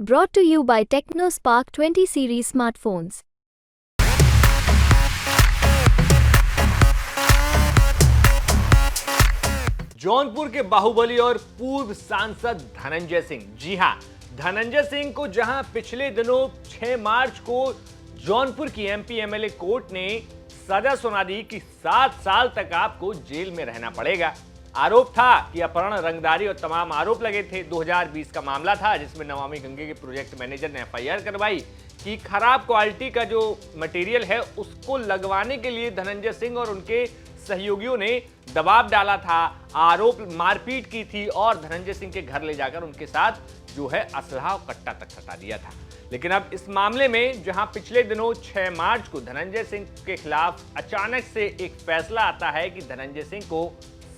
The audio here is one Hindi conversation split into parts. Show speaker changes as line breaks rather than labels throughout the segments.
Brought to you by TechnoSpark 20 series smartphones.
Jaunpur के बाहुबली और पूर्व सांसद धनंजय सिंह, जी हां, धनंजय सिंह को जहां पिछले दिनों 6 मार्च को जौनपुर की एमपी एमएलए कोर्ट ने सजा सुना दी कि 7 साल तक आपको जेल में रहना पड़ेगा। आरोप था कि अपहरण, रंगदारी और तमाम आरोप लगे थे। 2020 का मामला था जिसमें नमामि गंगे के प्रोजेक्ट मैनेजर ने एफआईआर करवाई कि खराब क्वालिटी का जो मटेरियल है उसको लगवाने के लिए धनंजय सिंह और उनके सहयोगियों ने दबाव डाला था, आरोप मारपीट की थी और धनंजय सिंह के घर ले जाकर उनके साथ जो है असलहा और कट्टा तक सटा दिया था। लेकिन अब इस मामले में जहां पिछले दिनों 6 मार्च को धनंजय सिंह के खिलाफ अचानक से एक फैसला आता है कि धनंजय सिंह को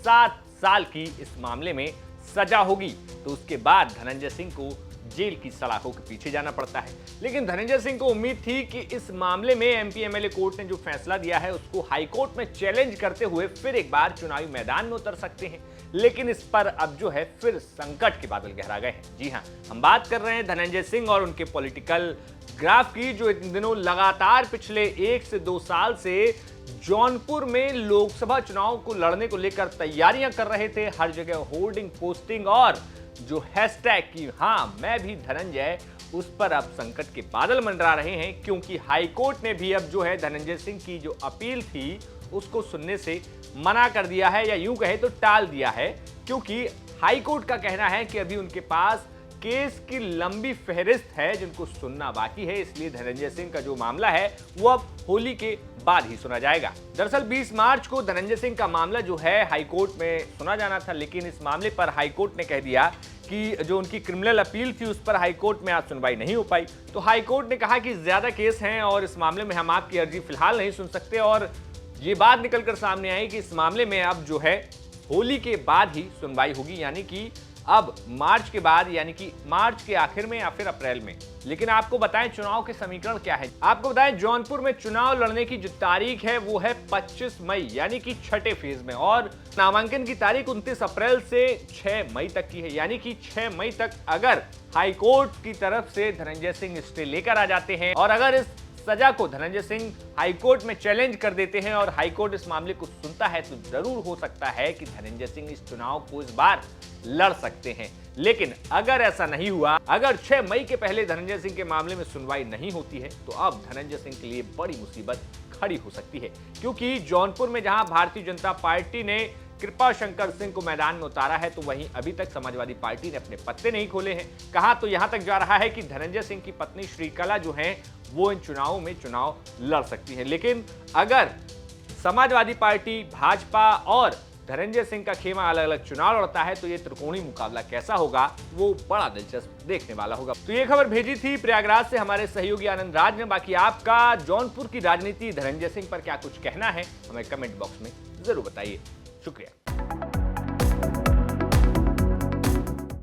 7 साल की इस मामले में सजा होगी, तो उसके बाद धनंजय सिंह को जेल की सलाखों के पीछे जाना पड़ता है। लेकिन धनंजय सिंह को उम्मीद थी कि इस मामले में एमपी एमएलए कोर्ट ने जो फैसला दिया है उसको हाई कोर्ट में चैलेंज करते हुए फिर एक बार चुनावी मैदान में उतर सकते हैं। लेकिन इस पर अब जो है फिर संकट के बादल गहरा गए हैं। जी हां, हम बात कर रहे हैं धनंजय सिंह और उनके पॉलिटिकल ग्राफ की, जो इन दिनों लगातार पिछले 1 से 2 साल से जौनपुर में लोकसभा चुनाव को लड़ने को लेकर तैयारियां कर रहे थे। हर जगह होर्डिंग, पोस्टिंग और जो हैशटैग की हां मैं भी धनंजय, उस पर अब संकट के बादल मंडरा रहे हैं, क्योंकि हाईकोर्ट ने भी अब जो है धनंजय सिंह की जो अपील थी उसको सुनने से मना कर दिया है, या यूं कहे तो टाल दिया है, क्योंकि हाईकोर्ट का कहना है कि अभी उनके पास केस की लंबी फहरिस्त है जिनको सुनना बाकी है। इसलिए धनंजय सिंह का जो मामला है वो अब होली के बाद ही सुना जाएगा। दरअसल 20 मार्च को धनंजय सिंह का मामला जो है हाईकोर्ट में सुना जाना था, लेकिन इस मामले पर हाईकोर्ट ने कह दिया कि जो उनकी क्रिमिनल अपील थी उस पर हाईकोर्ट में आज सुनवाई नहीं हो पाई। तो हाईकोर्ट ने कहा कि ज्यादा केस हैं और इस मामले में हम आपकी अर्जी फिलहाल नहीं सुन सकते, और ये बात निकलकर सामने आई कि इस मामले में अब जो है होली के बाद ही सुनवाई होगी, यानी कि अब मार्च के बाद, यानी कि मार्च के आखिर में या फिर अप्रैल में। लेकिन आपको बताएं चुनाव के समीकरण क्या है। आपको बताएं जौनपुर में चुनाव लड़ने की जो तारीख है वो है 25 मई, यानी कि छठे फेज में, और नामांकन की तारीख 29 अप्रैल से 6 मई तक की है, यानी कि 6 मई तक अगर हाईकोर्ट की तरफ से धनंजय सिंह स्टे लेकर आ जाते हैं और अगर इस सजा को धनंजय सिंह हाईकोर्ट में चैलेंज कर देते हैं और हाईकोर्ट इस मामले को सुनता है, तो जरूर हो सकता है कि धनंजय सिंह इस चुनाव को इस बार लड़ सकते हैं। लेकिन अगर ऐसा नहीं हुआ, अगर 6 मई के पहले धनंजय सिंह के मामले में सुनवाई नहीं होती है, तो अब धनंजय सिंह के लिए बड़ी मुसीबत खड़ी हो सकती है, क्योंकि जौनपुर में जहां भारतीय जनता पार्टी ने कृपा शंकर सिंह को मैदान में उतारा है, तो वहीं अभी तक समाजवादी पार्टी ने अपने पत्ते नहीं खोले हैं। कहा तो यहां तक जा रहा है कि धनंजय सिंह की पत्नी श्रीकला जो हैं वो इन चुनावों में चुनाव लड़ सकती है। लेकिन अगर समाजवादी पार्टी, भाजपा और धनंजय सिंह का खेमा अलग अलग चुनाव लड़ता है, तो ये त्रिकोणीय मुकाबला कैसा होगा वो बड़ा दिलचस्प देखने वाला होगा। तो ये खबर भेजी थी प्रयागराज से हमारे सहयोगी आनंद राज ने। बाकी आपका जौनपुर की राजनीति, धनंजय सिंह पर क्या कुछ कहना है, हमें कमेंट बॉक्स में जरूर बताइए। शुक्रिया।